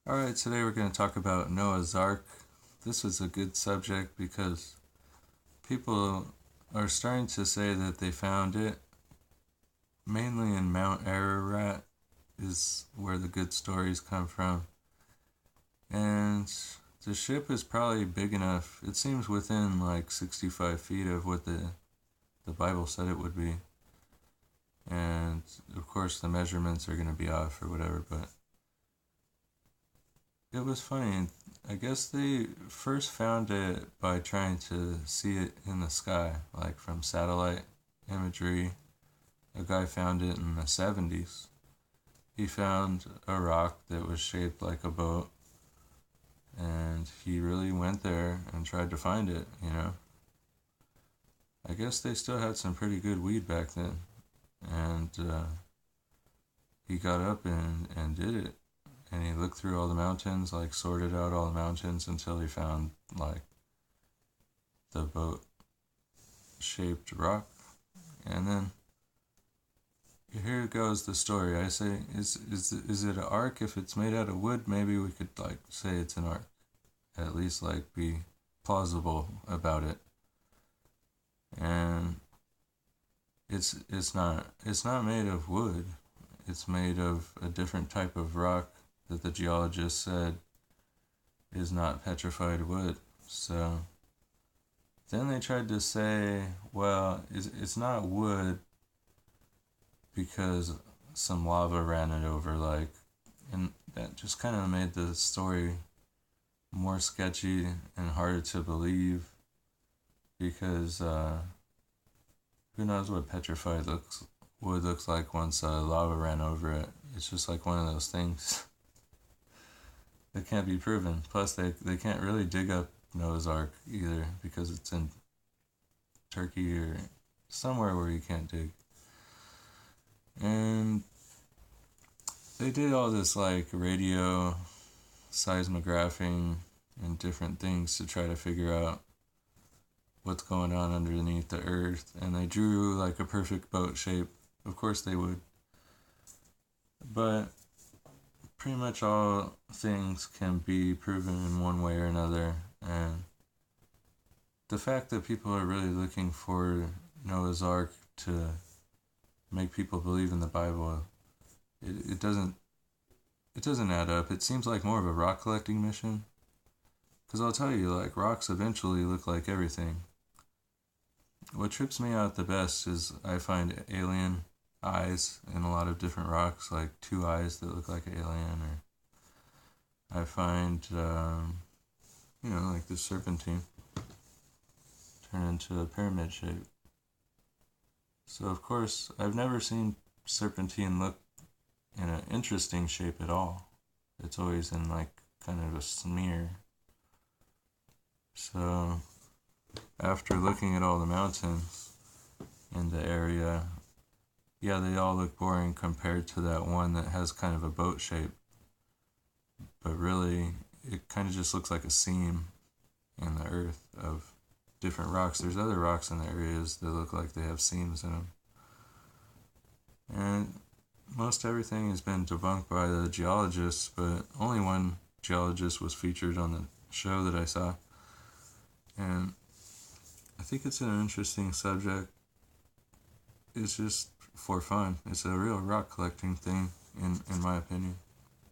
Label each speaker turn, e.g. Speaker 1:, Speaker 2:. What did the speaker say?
Speaker 1: Alright, today we're going to talk about Noah's Ark. This is a good subject because people are starting to say that they found it mainly in Mount Ararat, is where the good stories come from. And the ship is probably big enough. It seems within like 65 feet of what the Bible said it would be. And of course, the measurements are going to be off or whatever, but it was funny. I guess they first found it by trying to see it in the sky, like from satellite imagery. A guy found it in the 70s. He found a rock that was shaped like a boat, and he really went there and tried to find it. I guess they still had some pretty good weed back then, and he got up and did it. And he looked through all the mountains, like sorted out all the mountains until he found like the boat shaped rock. And then here goes the story. I say, is it an ark? If it's made out of wood, maybe we could like say it's an ark. At least like be plausible about it. And it's not made of wood. It's made of a different type of rock that the geologist said is not petrified wood. So then they tried to say, well, it's not wood because some lava ran it over, like, and that just kind of made the story more sketchy and harder to believe because who knows what petrified wood looks like once lava ran over it. It's just like one of those things that can't be proven. Plus, they can't really dig up Noah's Ark either because it's in Turkey or somewhere where you can't dig. And they did all this like radio seismographing and different things to try to figure out what's going on underneath the earth. And they drew like a perfect boat shape. Of course they would. But pretty much all things can be proven in one way or another. And the fact that people are really looking for Noah's Ark to make people believe in the Bible, it doesn't add up. It seems like more of a rock collecting mission. Because I'll tell you, like, rocks eventually look like everything. What trips me out the best is I find alien eyes in a lot of different rocks, like two eyes that look like an alien, or I find, like the serpentine turn into a pyramid shape. So, of course, I've never seen serpentine look in an interesting shape at all. It's always in like kind of a smear. So, after looking at all the mountains in the area, yeah, they all look boring compared to that one that has kind of a boat shape. But really, it kind of just looks like a seam in the earth of different rocks. There's other rocks in the areas that look like they have seams in them. And most everything has been debunked by the geologists, but only one geologist was featured on the show that I saw. And I think it's an interesting subject. It's just for fun. It's a real rock collecting thing, in my opinion.